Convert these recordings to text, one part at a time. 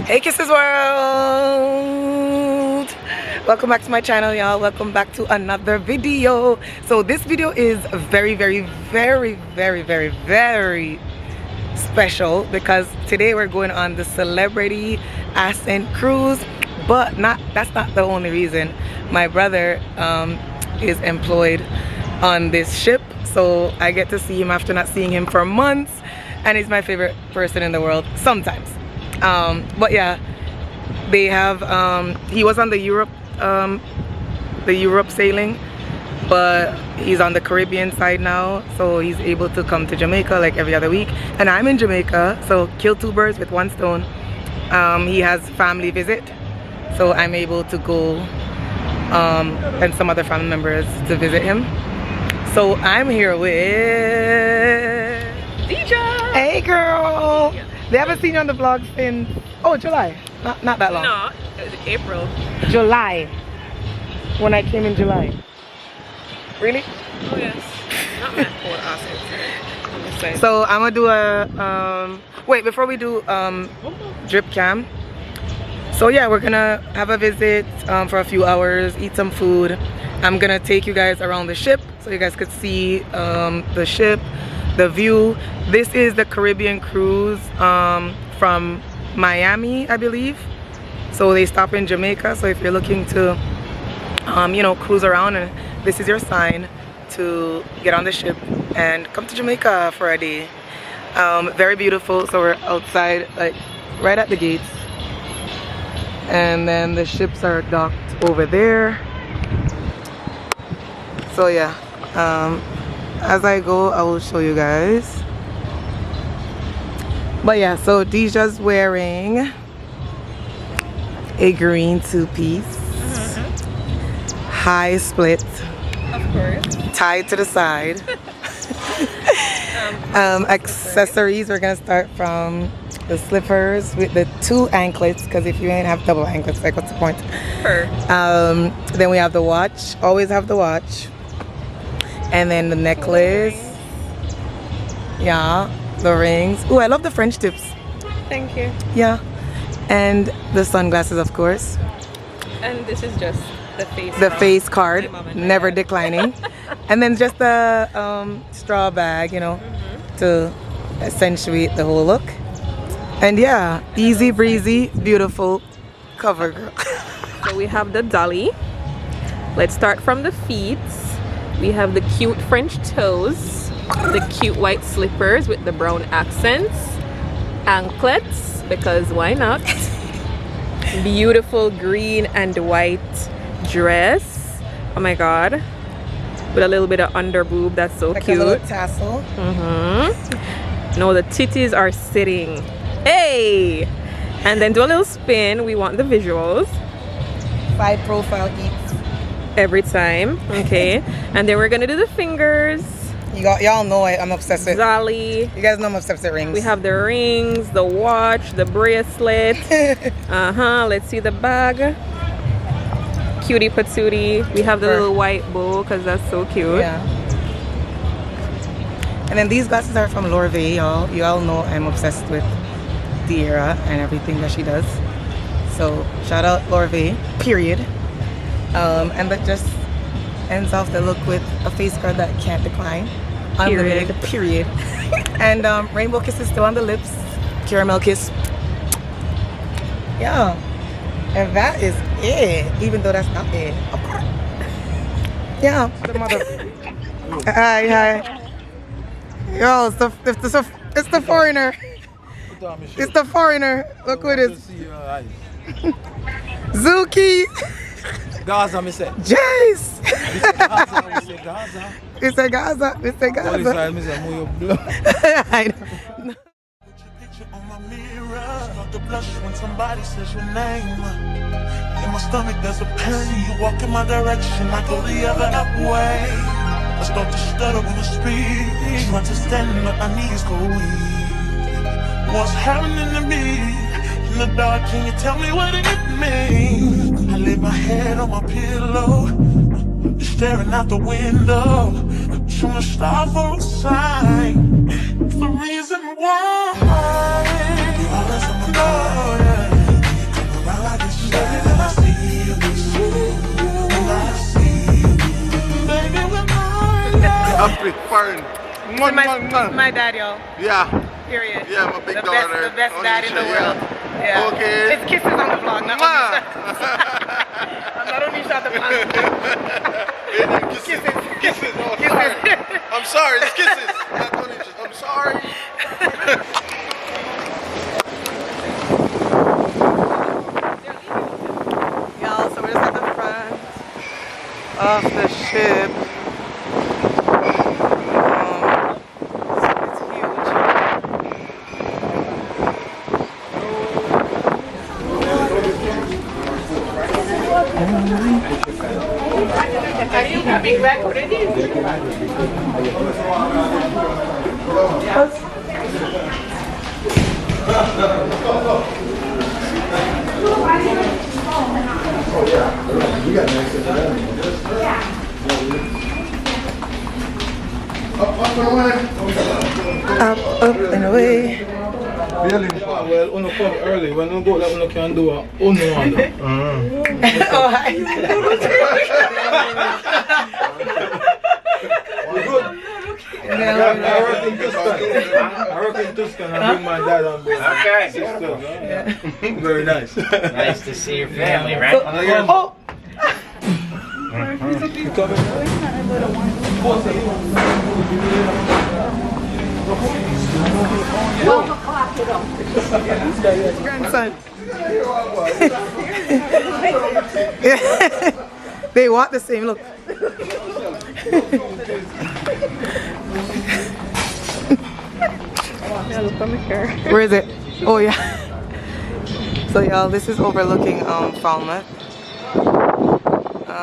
Hey Kisses World! Welcome back to my channel, y'all. Welcome back to another video. So this video is very special because today we're going on the celebrity Ascent cruise, but that's not the only reason. My brother is employed on this ship, so I get to see him after not seeing him for months, and he's my favorite person in the world sometimes. But yeah, they have he was on the Europe sailing, but he's on the Caribbean side now, so he's able to come to Jamaica like every other week, and I'm in Jamaica, so kill two birds with one stone. He has family visit, so I'm able to go and some other family members to visit him. So I'm here with Deja. Hey girl. Yeah. They haven't seen you on the vlog since, oh, July. Not that long. No, it was April. July. When I came in July. Really? Oh yes. Not meant for Ascent. So I'm gonna do a wait, before we do drip cam. So yeah, we're gonna have a visit for a few hours, eat some food. I'm gonna take you guys around the ship so you guys could see the ship, the view. This is the Caribbean cruise from Miami, I believe. So they stop in Jamaica. So if you're looking to you know, cruise around, and this is your sign to get on the ship and come to Jamaica for a day. Very beautiful. So we're outside, like right at the gates, and then the ships are docked over there. So yeah, as I go I will show you guys. But yeah, so Deja's wearing a green two-piece, high split, of course, tied to the side. Accessories, we're gonna start from the slippers with the two anklets, because if you ain't have double anklets, like what's the point? Then we have the watch, always have the watch, and then the necklace. Yeah, the rings. Oh, I love the French tips. Thank you. Yeah, and the sunglasses, of course. And this is just the face. The face card, never declining. And then just the straw bag, you know, to accentuate the whole look. And yeah, easy breezy, beautiful cover girl. So we have the dolly. Let's start from the feet. We have the cute French toes, the cute white slippers with the brown accents, anklets, because why not? Beautiful green and white dress. Oh my god. With a little bit of under boob, that's so like cute. A little tassel. No, the titties are sitting. Hey! And then do a little spin. We want the visuals. Side profile eats. Every time. Okay. And then we're gonna do the fingers. Y'all know I'm obsessed with Zolly. You guys know I'm obsessed with rings. We have the rings, the watch, the bracelet. Let's see the bag. Cutie patootie. We have the little white bow because that's so cute. Yeah. And then these glasses are from Lorvay, y'all. You all know I'm obsessed with Diera and everything that she does. So shout out Lorvay, period. And that just ends off the look with a face card that can't decline. Unlimited, period. And rainbow kiss is still on the lips. Caramel kiss. Yeah. And that is it. Even though that's not it. Yeah. The mother. Hi. Yo, it's the foreigner. It's the foreigner. Look who it is. Zuki. Jace. Mr. Gaza. Mr. Gaza. I know. On my mirror, start to blush when somebody says your name. In my stomach there's a pain. You walk in my direction, I go the other way. I start to stutter when I speak. Trying to stand, but my knees go weak. What's happening to me? In the dark, can you tell me what it means? I lay my head on my pillow, staring out the window, trying to stop for a sign. It's the reason why you always on my mind. You come around like it's baby, when I see you, when I see you, baby, when I'm preferring. My dad, y'all. Yeah. Period. Yeah, my big daughter. The best dad in the world. Yeah. Okay. It's kisses on the vlog, not only I'm not only shot the vlog. Kisses. Kisses. Oh, sorry. I'm sorry. It's kisses. Not only just. I'm sorry. Y'all, so we're just at the front of the ship. It's huge. Are you coming back already? Up and away. Well, when you come early, when you go like when you can do a Oh, hi. I work in Tuscan. I bring my dad on board. Okay. Sister. Very nice. Nice to see your family, right? Oh! You coming? Grandson. They walk the same, look. Where is it? Oh yeah. So y'all, this is overlooking Falmouth.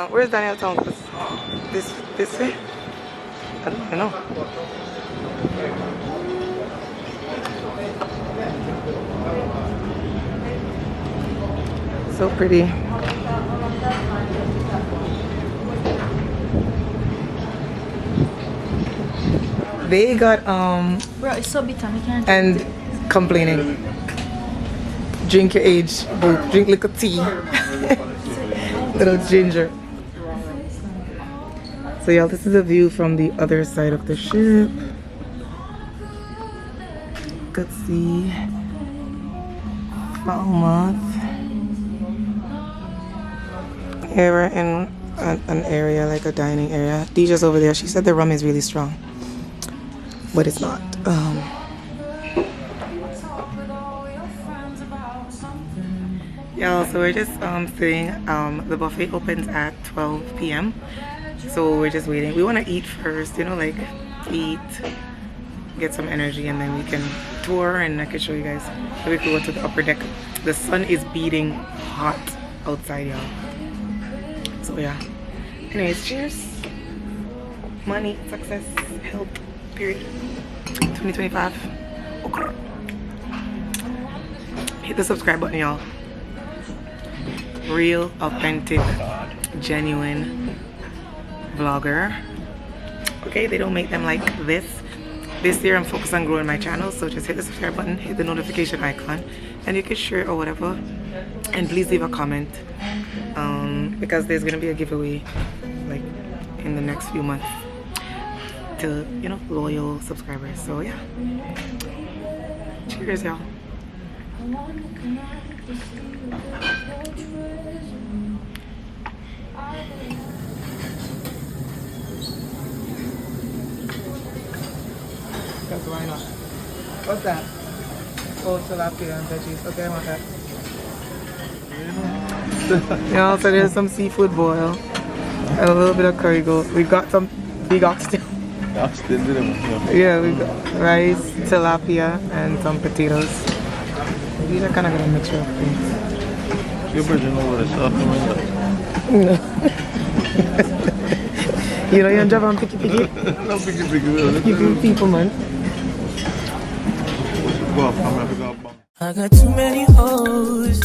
Where's Daniel Town? This way? I don't know. So pretty. They got Bro, it's so bitter, we can't. and complaining. Drink your age, boo. Drink little tea. Little ginger. So y'all, this is a view from the other side of the ship. Could see Falmouth. Here we're in an area, like a dining area. DJ's over there. She said the rum is really strong, but it's not. Yeah, so we're just sitting. The buffet opens at 12 p.m. So we're just waiting. We want to eat first, you know, like eat, get some energy, and then we can tour and I can show you guys. So we could go to the upper deck. The sun is beating hot outside, y'all. So yeah. Anyways, cheers. Money, success, health, period. 2025. Okay. Hit the subscribe button, y'all. Real, authentic, genuine vlogger. Okay, they don't make them like this. This year I'm focused on growing my channel, so just hit the subscribe button, hit the notification icon, and you can share or whatever. And please leave a comment, because there's gonna be a giveaway like in the next few months to, you know, loyal subscribers. So yeah, cheers, y'all. Because why not? What's that? Oh, tilapia and veggies. Okay, I want that. Yeah, so there's some seafood boil and a little bit of curry goat. We got some big oxtail. Oxtail, didn't we? Yeah, we got rice, tilapia, and some potatoes. These are kind of gonna mixture of things. Your virgin over the soft window. No. You know you're driving picky. No picky. You do people, man. Go up, I'm gonna go up. I got too many hoes,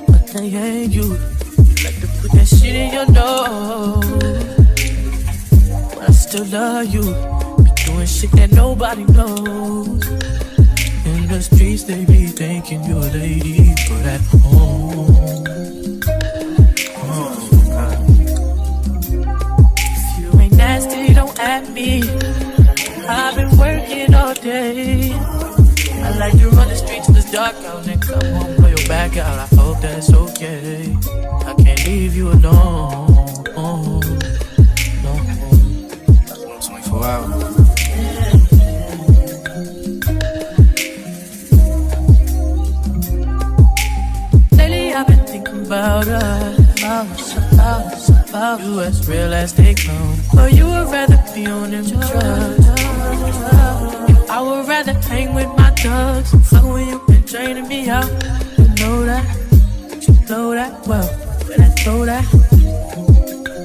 but they ain't you. You like to put that shit in your nose, but I still love you. Be doing shit that nobody knows. In the streets they be thinking you're a lady, but at home, if you ain't nasty, don't at me. I've been working all day. I like to run the streets when it's dark out and come home, blow your back out. I hope that's okay. I can't leave you alone. No. 24 hours. Lately I've been thinking about us, about you as real as they come. But you would rather be on them drugs. I would rather hang with my thugs. Fuck when you been draining me out. You know that, you know that well. Better throw that.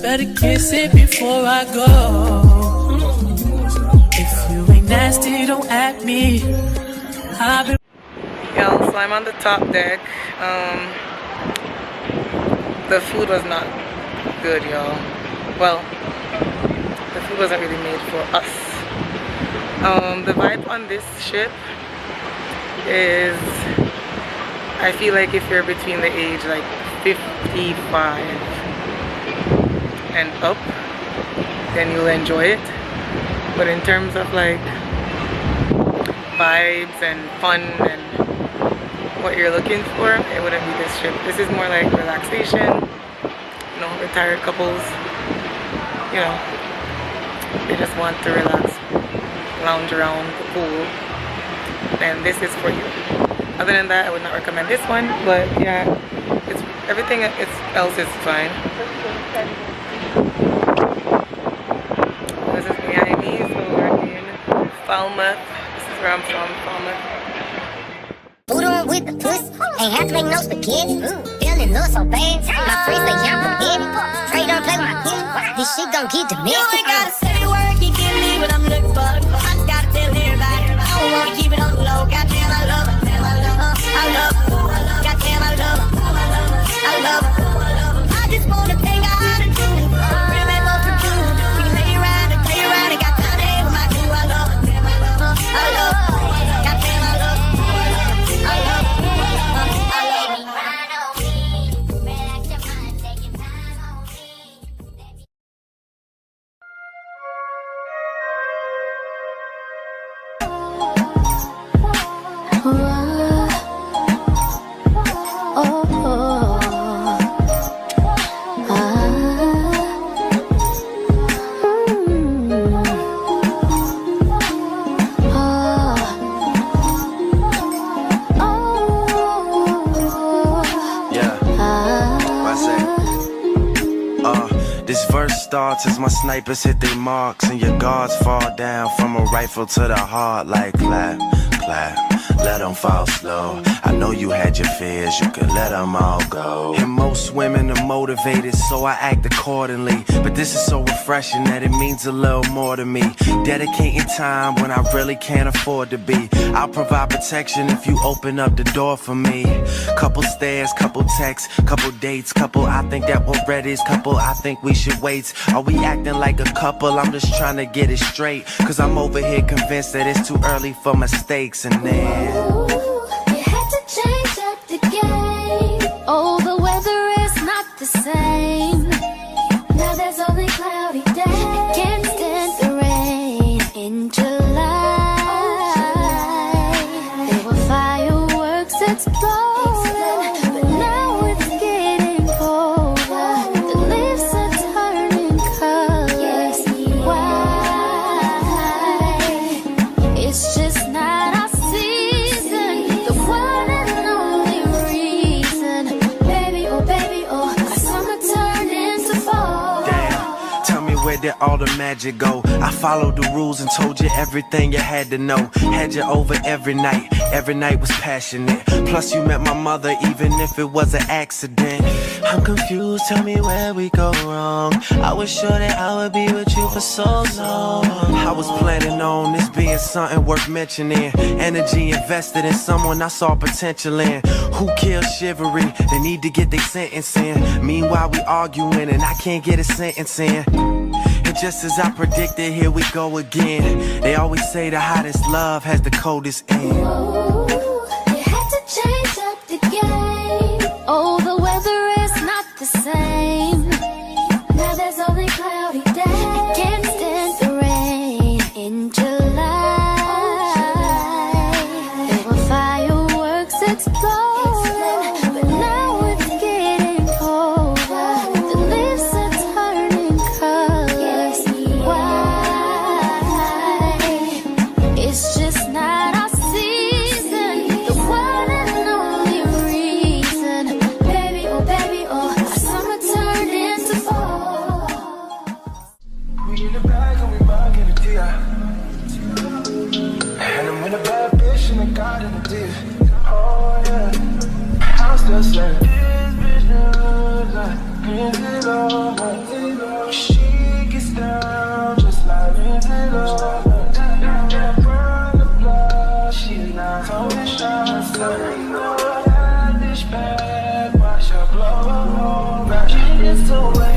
Better kiss it before I go. If you ain't nasty, don't at me. I've been. Yo, so I'm on the top deck. The food was not good, y'all. Well, the food wasn't really made for us. The vibe on this ship is, I feel like if you're between the age like 55 and up, then you'll enjoy it. But in terms of like vibes and fun and what you're looking for, it wouldn't be this ship. This is more like relaxation, you know, retired couples, you know, they just want to relax, lounge around the pool, and this is for you. Other than that, I would not recommend this one, but yeah, it's everything else is fine. This is behind me, so we're in Falmouth. This is where I'm from, Falmouth. Food on with the pussy, ain't have to make no spaghetti. Feeling love so bad, my friends say I'm spaghetti. Trey don't play with my kid, this shit gon' get domestic. You ain't gotta say the word, you give me what I'm looking for. I just gotta tell everybody, I don't wanna keep it on the low. Goddamn, I love her, I love her, goddamn, I love her, I love her. I just wanna take her out and do it. Really make what to do. We can lay around and got time to hang with my crew. I love her, I love her, goddamn, I love her. Starts as my snipers hit their marks and your guards fall down from a rifle to the heart like clap, clap, let them fall slow. I know you had your fears, you could let them all go. And most women are motivated, so I act accordingly. But this is so refreshing that it means a little more to me. Dedicating time when I really can't afford to be. I'll provide protection if you open up the door for me. Couple stares, couple texts, couple dates, couple I think that we're ready, couple I think we should wait. Are we acting like a couple? I'm just trying to get it straight, cause I'm over here convinced that it's too early for mistakes. And then you had to change up the game. Oh, the weather is not the same. Now there's only cloudy days. Can't stand the rain in July. There were fireworks exploding, but now it's getting colder. The leaves are turning colors. Why? It's just not our season. where did all the magic go? I followed the rules and told you everything you had to know. Had you over every night was passionate. Plus you met my mother even if it was an accident. I'm confused, tell me where we go wrong. I was sure that I would be with you for so long. I was planning on this being something worth mentioning. Energy invested in someone I saw potential in. Who killed chivalry? They need to get their sentence in. Meanwhile we arguing and I can't get a sentence in. And just as I predicted, here we go again. They always say the hottest love has the coldest end. Ooh, you had to change up the game. Oh, the weather is not the same. Now there's only cloudy days. Can't stand the rain in July. There were fireworks exploding, but now it's getting colder. The leaves are turning colors. Why? It's just not our season. The one and only reason. Baby, oh, our summer turned into fall. We in the bag and we bag in the TI. And I'm in a bad bitch and I got in the deal. Oh yeah, I'm still saying this bitch knows like Lindsay Lohan. She gets down just like Lindsay Lohan. That burn the blood, she's not throwing shots. So you know that this bad, watch her blow back. She gets away.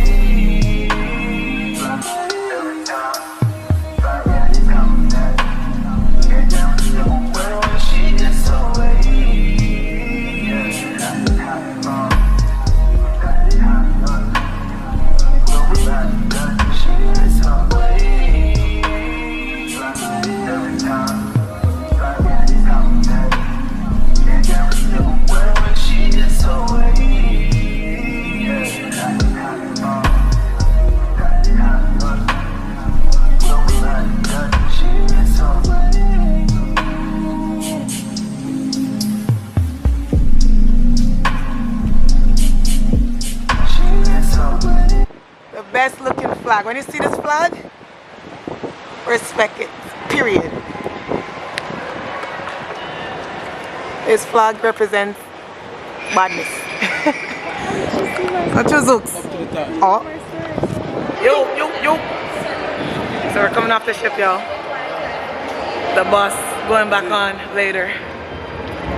Best looking flag. When you see this flag, respect it. Period. This flag represents badness. Not your zooks. Oh. Yo. So we're coming off the ship, y'all. The bus going back on later.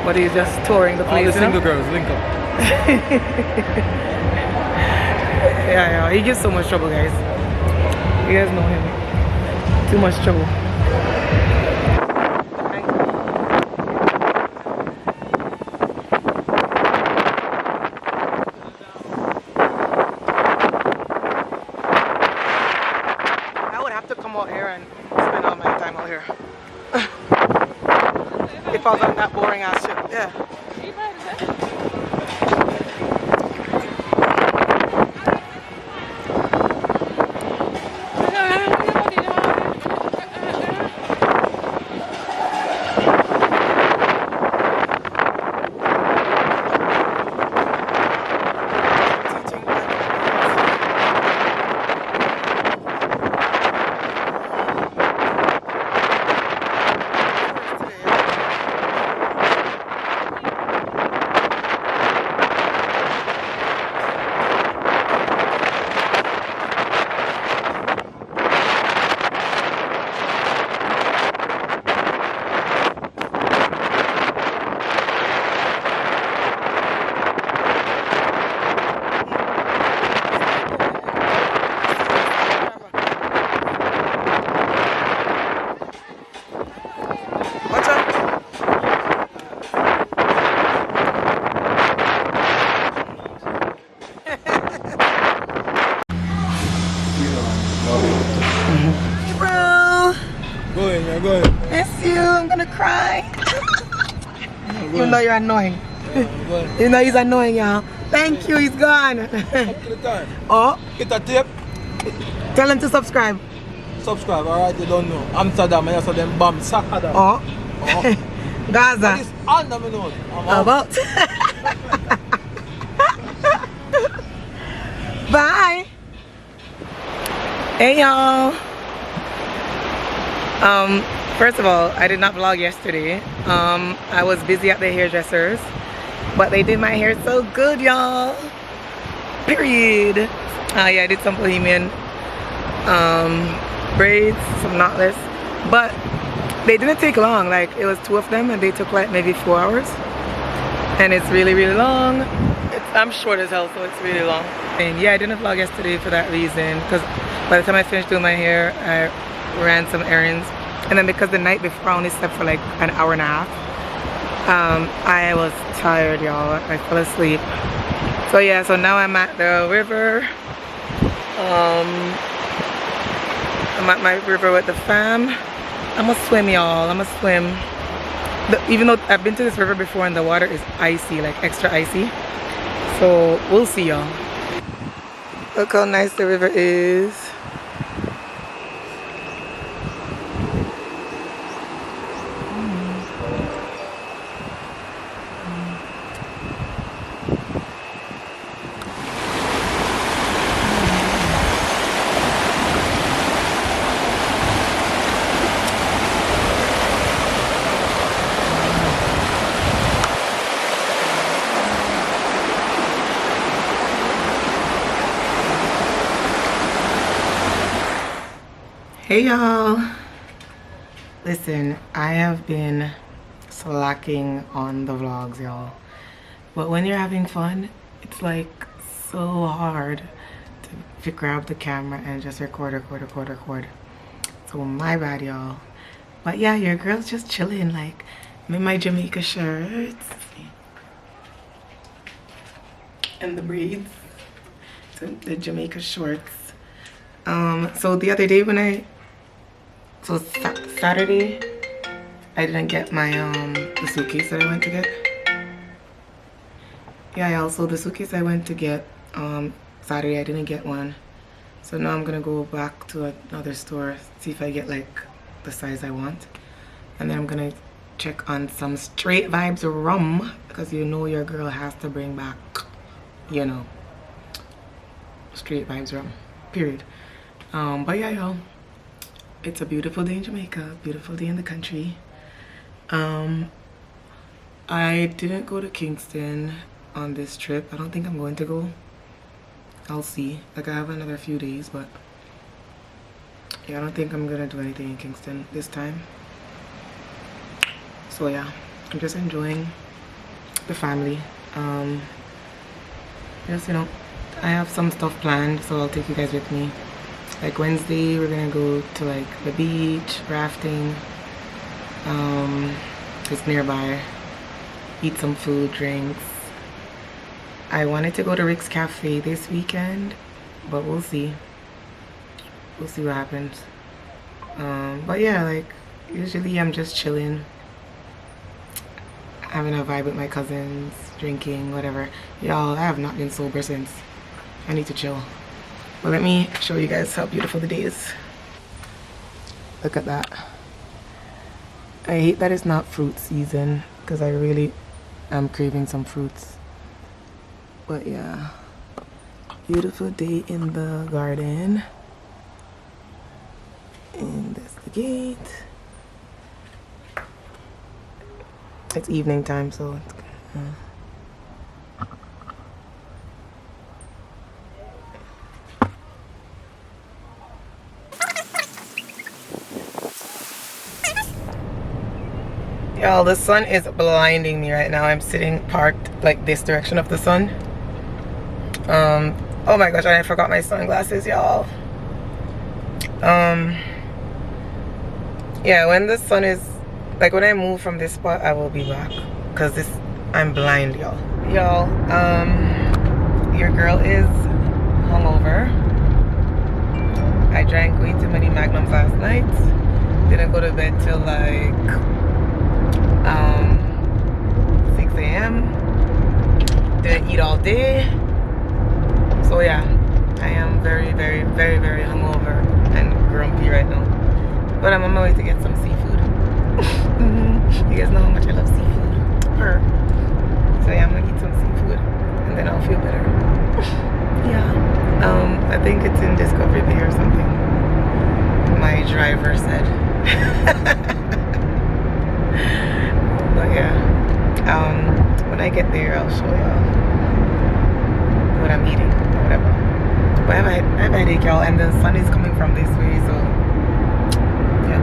But he's just touring the place. All the single girls, link up. Yeah, he gives so much trouble, guys. You guys know him. Too much trouble. I would have to come out here and spend all my time out here. If I was on that boring ass ship, yeah. Go ahead. Miss you, I'm gonna cry. You know you're annoying. You know he's annoying, y'all. Thank you, he's gone. Up to the time. Oh, Get a tip. tell him to subscribe. Subscribe, alright, you don't know. Amsterdam, I saw them bomb Sakada. Oh, Gaza. It's under me nose. How about? Bye. Hey y'all. First of all, I did not vlog yesterday. I was busy at the hairdressers, but they did my hair so good, y'all. Period. Yeah, I did some bohemian braids, some knotless, but they didn't take long. Like, it was 2 of them and they took like maybe 4 hours, and it's really long. I'm short as hell, so it's really long. And yeah, I didn't vlog yesterday for that reason, because by the time I finished doing my hair, I ran some errands, and then because the night before I only slept for like an hour and a half, I was tired, y'all. I fell asleep. So yeah, so now I'm at the river. I'm at my river with the fam. I'm gonna swim, y'all. I'm gonna swim. Even though I've been to this river before and the water is icy, like extra icy. So we'll see, y'all. Look how nice the river is. Hey y'all, listen, I have been slacking on the vlogs, y'all, but when you're having fun, it's like so hard to grab the camera and just record. So my bad, y'all. But yeah, your girl's just chilling. Like, I'm in my Jamaica shirts and the braids, the Jamaica shorts. So the other day so Saturday, I didn't get my the suitcase that I went to get. Yeah, also the suitcase I went to get Saturday, I didn't get one. So now I'm gonna go back to another store, see if I get like the size I want, and then I'm gonna check on some Straight Vibes rum, because you know your girl has to bring back, you know, Straight Vibes rum. Period. But yeah, y'all. It's a beautiful day in Jamaica, beautiful day in the country. I didn't go to Kingston on this trip. I don't think I'm going to go. I'll see. Like, I have another few days, but yeah, I don't think I'm gonna do anything in Kingston this time. So yeah, I'm just enjoying the family. Just, you know, I have some stuff planned, so I'll take you guys with me. Like Wednesday, we're gonna go to like the beach, rafting. It's nearby. Eat some food, drinks. I wanted to go to Rick's Cafe this weekend, but we'll see. We'll see what happens. But yeah, like usually I'm just chilling, having a vibe with my cousins, drinking, whatever. Y'all, I have not been sober since. I need to chill. But let me show you guys how beautiful the day is. Look at that. I hate that it's not fruit season, because I really am craving some fruits. But yeah, beautiful day in the garden. And that's the gate. It's evening time, so it's y'all, the sun is blinding me right now. I'm sitting parked like this direction of the sun. Oh my gosh, I forgot my sunglasses, y'all. Yeah, when the sun is, like when I move from this spot, I will be back, because I'm blind, y'all. Y'all, your girl is hungover. I drank way too many Magnums last night. Didn't go to bed till like 6 a.m. Didn't eat all day. So yeah, I am very hungover and grumpy right now. But I'm on my way to get some seafood. You guys know how much I love seafood. So yeah, I'm gonna eat some seafood and then I'll feel better. Yeah. I think it's in Discovery Bay or something. show y'all what I'm eating or whatever. But I have a headache, y'all, and the sun is coming from this way, so yeah.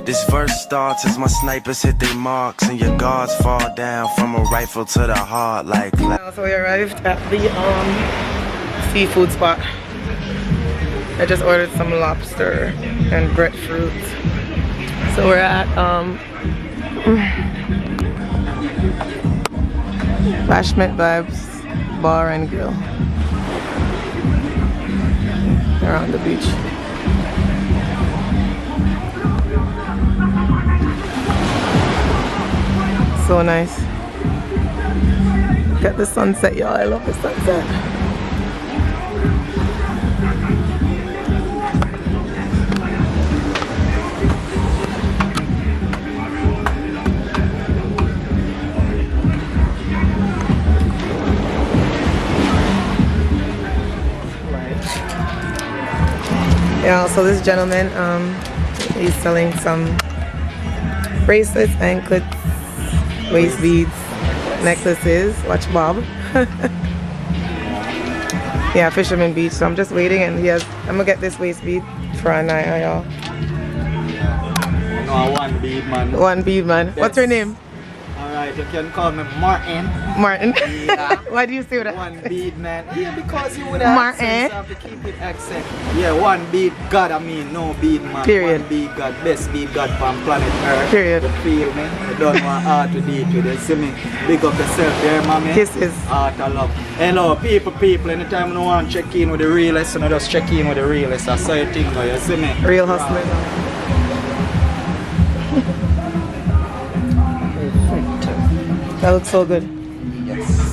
This verse starts as my snipers hit their marks and your guards fall down from a rifle to the heart like. So we arrived at the seafood spot. I just ordered some lobster and breadfruit. So we're at Bashment Vibes Bar and Grill. They're on the beach. So nice. Look at the sunset, y'all. I love the sunset. Yeah, so this gentleman, he's selling some bracelets, anklets, waist beads, necklaces. Watch Bob. Yeah, Fisherman Beach. So I'm just waiting, and I'm gonna get this waist bead for a night, y'all. No, one bead man. One bead man. What's your name? Alright, you can call me Martin. Martin. Yeah. Why do you say that? One bead man. Yeah, because you would have Martin. accent, so have to keep it accent. Yeah, one bead God, I mean no bead man. Period. One bead God, best bead God from planet Earth. Period. You feel me? You don't want OOTD to this. See me? Big up yourself there, mommy. Kisses. Heart of love. Hello, people. Anytime you want to check in with the realest, you just check in with the realest. That's how you think, you see me? Real hustler. That looks so good. Yes.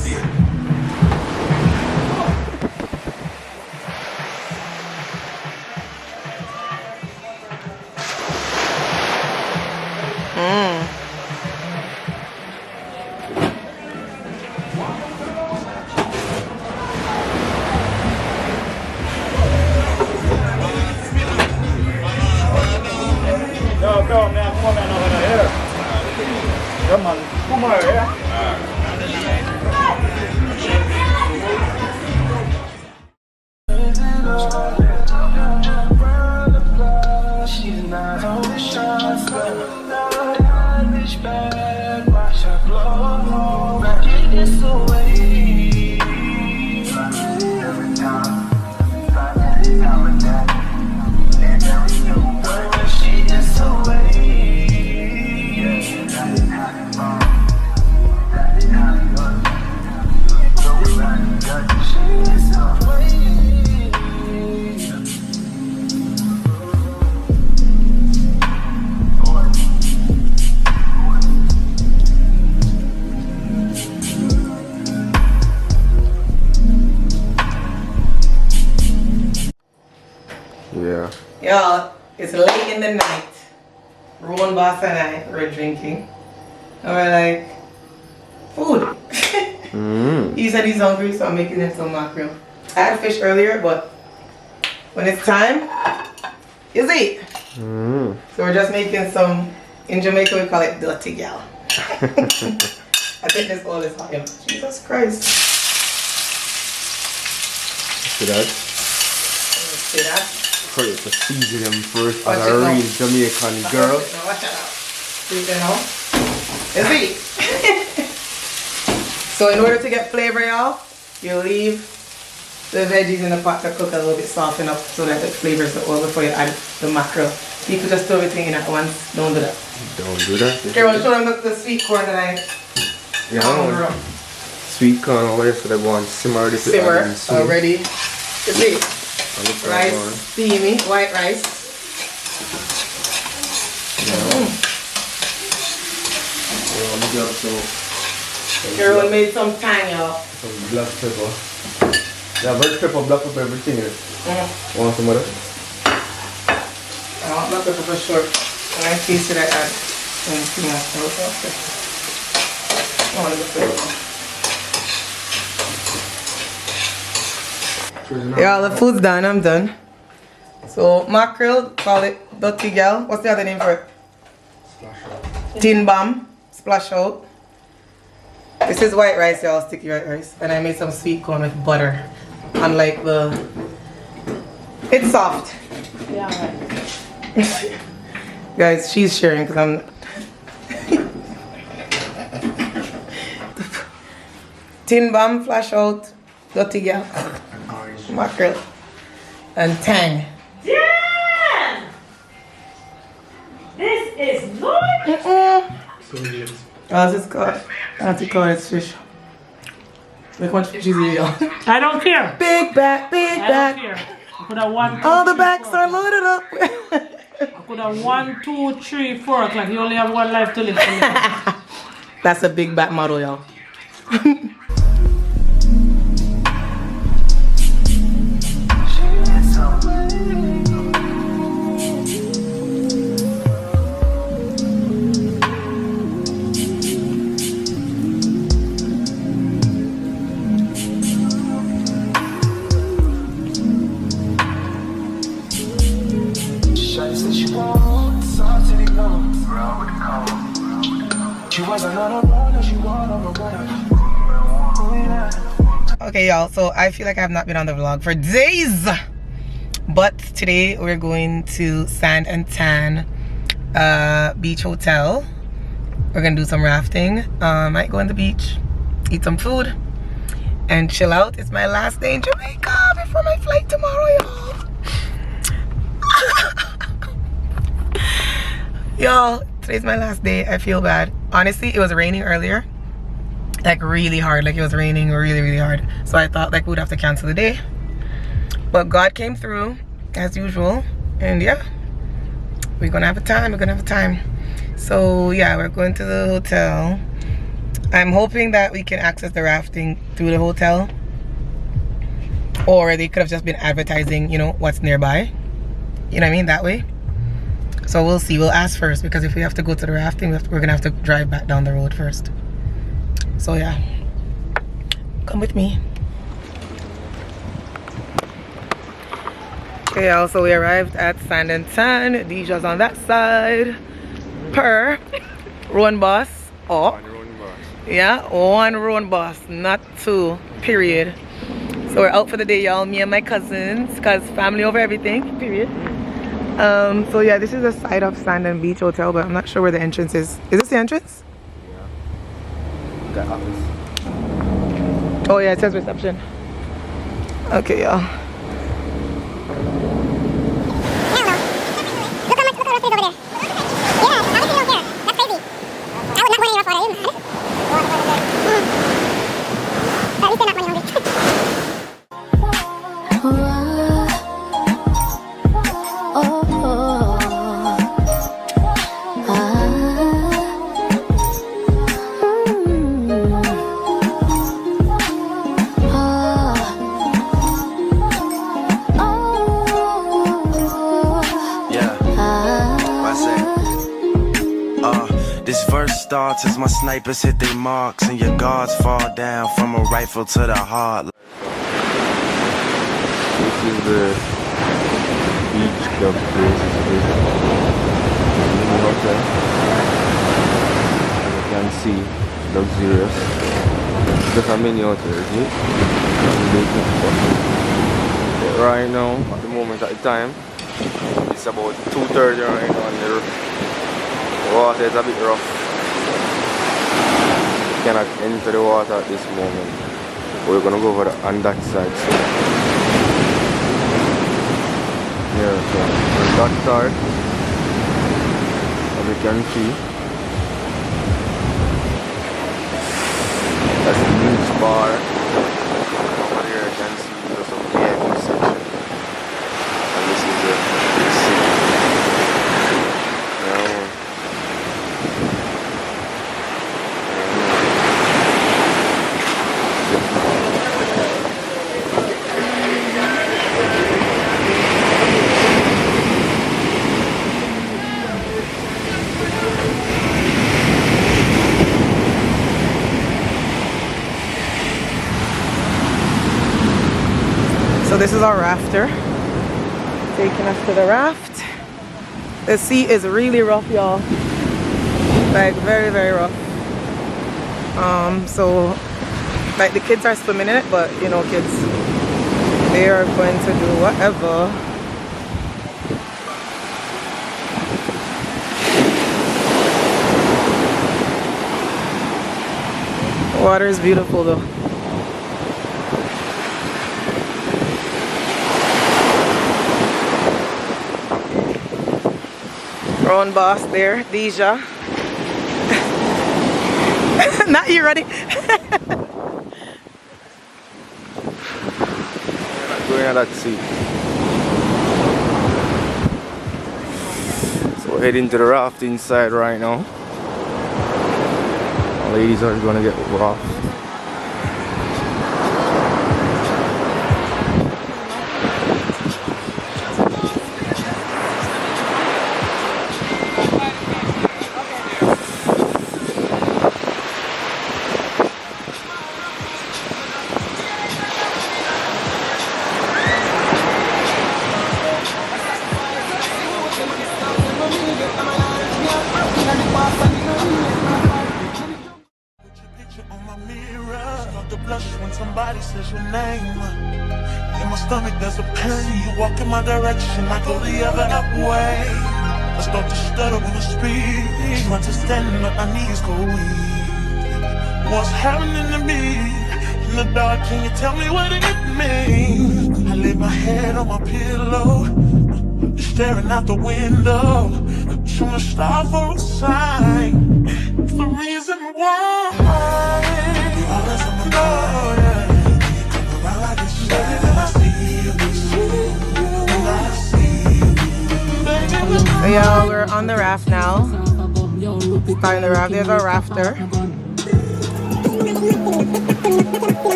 Y'all, it's late in the night. Rowan Boss and I were drinking. And we're like, food. He said he's hungry, so I'm making him some mackerel. I had fish earlier, but when it's time, it's eat. So we're just making some, in Jamaica we call it dirty gal. I think this all is hot. Jesus Christ. See that? See that? Hurry to season them first as a real Jamaican girl. Watch it out. See it now? It's eat. So in order to get flavor, y'all, you leave the veggies in the pot to cook a little bit, soften up so that the flavors are all before you add the mackerel. You could just throw everything in at once. Don't do that. Don't do that. Carol, show them the sweet corn that I sweet corn over there, so they go and simmer this. Simmer already. You see? Rice, steamy, white rice. Carol made some tang, y'all. Some black pepper. Yeah, red pepper, black pepper, everything in it. Want some of that? I want black pepper for sure. When I taste it, I add some after. I want the flavor. Yeah, the food's done. I'm done. So mackerel, call it dirty gal. What's the other name for it? Tin bomb, splash out. This is white rice, y'all, sticky white rice. And I made some sweet corn with butter. Unlike the... It's soft. Yeah, right. Guys, she's sharing because I'm... Tin bomb, flash out, dirty gal, mackerel, and tang. Damn! This is not. Oh, this is called. I have to call it fish. Look much fish is here, y'all. I don't care. Big back, big I back. don't care. I could have 1, 2, All the 3, backs 4. are loaded up. I could have 1, 2, 3, 4 o'clock. You only have 1 life to live. That's a big back model, y'all. Okay, y'all, so I feel like I have not been on the vlog for days, but today we're going to Sand and Tan Beach Hotel. We're gonna do some rafting, might go on the beach, eat some food, and chill out. It's my last day in Jamaica before my flight tomorrow, y'all. Y'all, today's my last day. I feel bad. Honestly, it was raining earlier. Like really hard, like it was raining really hard, so I thought like we would have to cancel the day, but God came through as usual, and yeah, we're gonna have a time. So yeah, we're going to the hotel. I'm hoping that we can access the rafting through the hotel, or they could have just been advertising, you know, what's nearby, you know what I mean, that way. So we'll see. We'll ask first, because if we have to go to the rafting, we're gonna have to drive back down the road first. So yeah, come with me. Okay, y'all, so we arrived at Sand and Tan. Deja's on that side. Per Rowan Boss. Oh, yeah, one Rowan Boss, not two, period. So we're out for the day, y'all, me and my cousins, because family over everything, period. So yeah, this is the side of Sand and Beach Hotel, but I'm not sure where the entrance is. Is this the entrance? Office. Oh yeah, it says reception. Okay, y'all. Starts as my snipers hit their marks and your guards fall down from a rifle to the heart. This is the beach club place. Mini hotel. As you can see, luxurious. It's just a mini hotel, isn't it? But right now, at the moment, at the time, it's about 2:30 right now, and the water is a bit rough. Cannot enter the water at this moment. We're gonna go over on that side. So yeah, so that side, as you can see, that's the beach bar. Over here you can see there's some VIP section, and this is the city. this is our rafter taking us to the raft. The sea is really rough, y'all, like very, very rough. So like the kids are swimming in it, but you know, kids, they are going to do whatever. Water is beautiful though. Own boss there, Deja. Not you ready? Going at that sea. So we're heading to the rafting side right now. Our ladies are gonna get raft. Somebody says your name. In my stomach there's a pain. You walk in my direction, I go the other way. I start to stutter when I speak, trying to stand but my knees go weak. What's happening to me? In the dark, can you tell me what it means? I lay my head on my pillow, staring out the window, trying to stop for a sign. It's the reason why you always on my mind. So yeah, we're on the raft now. Starting the raft. There's our rafter.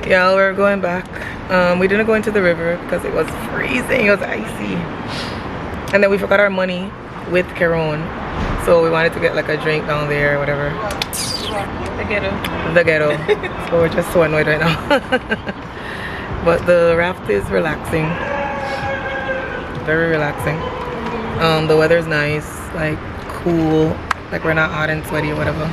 Yeah, we're going back. We didn't go into the river because it was freezing. It was icy. And then we forgot our money with Caron. So we wanted to get like a drink down there or whatever. The ghetto. The ghetto. So we're just so annoyed right now. But the raft is relaxing. Very relaxing. The weather's nice, like cool. Like we're not hot and sweaty or whatever.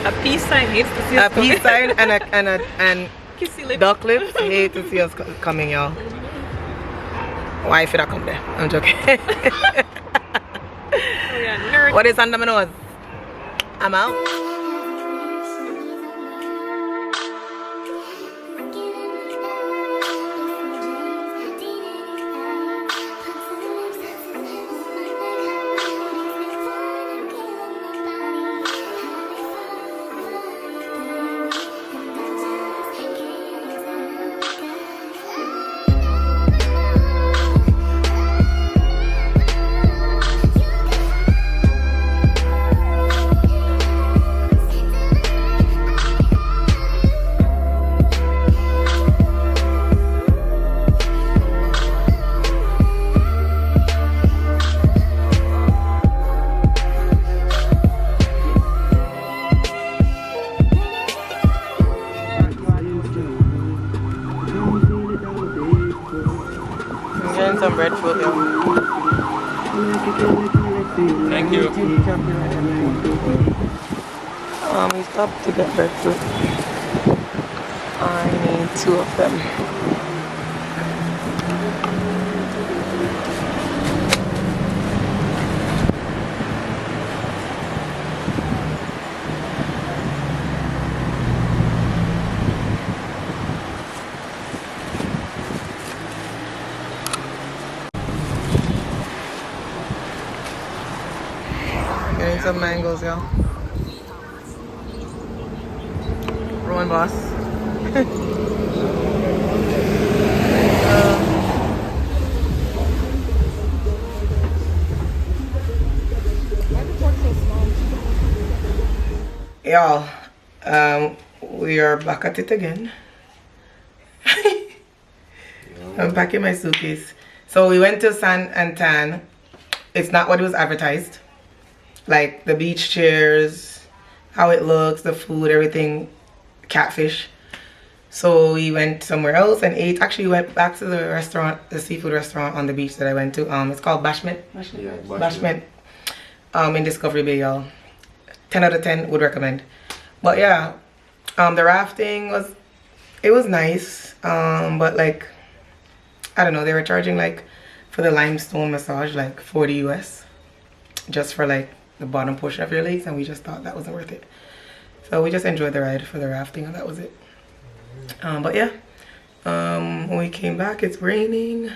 A peace sign hates to see us. A peace sign and Kissy lips. duck lips hate to see us coming, y'all. Why should I come there? I'm joking. Oh, yeah, nerd. What is under my nose? I'm out. Some breadfruit, yo. Thank you. We stopped to get breadfruit. I need 2 of them. Getting some mangoes, y'all. Rowan boss. Y'all, we are back at it again. I'm packing my suitcase. So we went to San and Tan. It's not what it was advertised. Like the beach chairs, how it looks, the food, everything, catfish. So we went somewhere else and ate. Actually, we went back to the restaurant, the seafood restaurant on the beach that I went to. It's called Bashment. Bashment. In Discovery Bay, y'all. 10 out of 10 would recommend. But yeah, the rafting was nice. But like, I don't know, they were charging like for the limestone massage like 40 US just for like the bottom portion of your legs, and we just thought that wasn't worth it. So we just enjoyed the ride for the rafting and that was it. But yeah, when we came back, it's raining.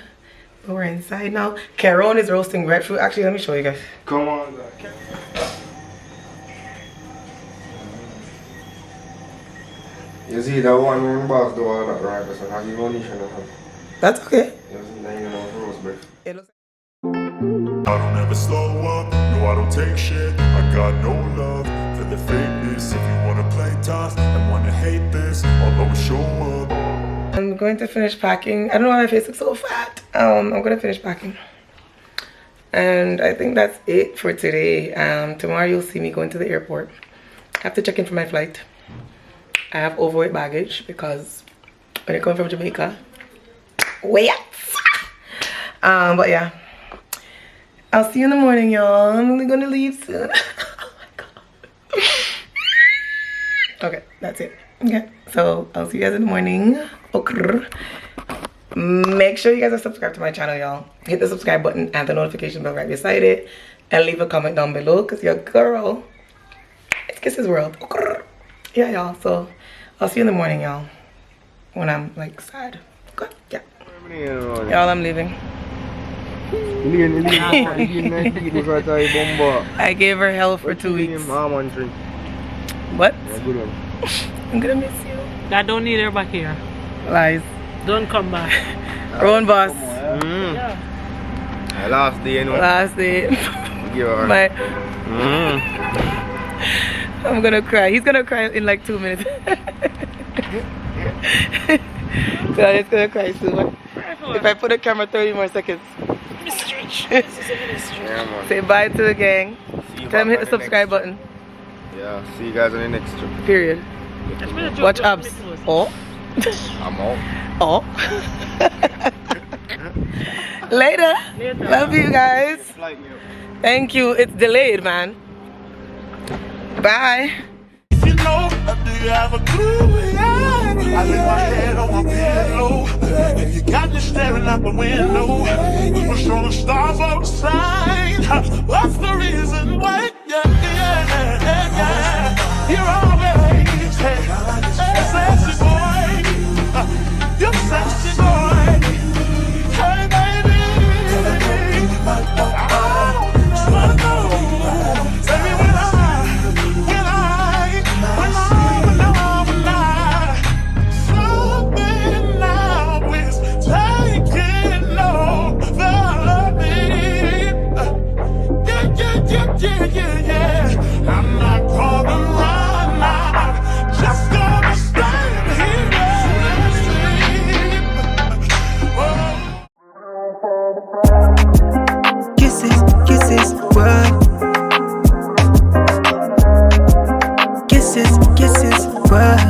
But we're inside now. Caron is roasting breadfruit. Actually, let me show you guys. Come on, you see that one boss do all that right, so have you only should have. That's okay. I don't ever slow up, no I don't take shit. I got no love for the fakeness. If you wanna play tough and wanna hate this, I'll always show up. I'm going to finish packing. I don't know why my face looks so fat. I'm gonna finish packing. And I think that's it for today. Tomorrow you'll see me going to the airport. I have to check in for my flight. I have overweight baggage because when you're coming from Jamaica, wait. But yeah, I'll see you in the morning, y'all. I'm only gonna leave soon. Oh my god. Okay, that's it. Okay, so I'll see you guys in the morning. Okay. Make sure you guys are subscribed to my channel, y'all. Hit the subscribe button and the notification bell right beside it, and leave a comment down below because your girl, it's Kisses World. Okay. Yeah, y'all. So I'll see you in the morning, y'all, when I'm like sad. Okay. Yeah. Y'all, I'm leaving. I gave her hell for 2 weeks. What? I'm gonna miss you. I don't need her back here. Lies. Don't come back. Rowan boss. Yeah. Last day, you know. Last day. Give her. My. I'm gonna cry. He's gonna cry in like 2 minutes. So he's gonna cry soon. If I put the camera 30 more seconds. Say bye to the gang. Tell them hit the subscribe button. Yeah, see you guys on the next trip. Period. Watch abs. Oh. I'm out. Oh. Later. Love you guys. Thank you. It's delayed, man. Bye. If you know, do you have a clue? I lay my head on my pillow, and you got me staring out the window. We were showing stars outside. What's the reason why? Yeah. You're always sexy boy. You're sexy boy. Hey baby, I just wanna know. Tell me when something now is taking over me. Yeah. I'm not gonna run out, just gonna stand here and Kisses, kisses, what? Kisses, kisses, what?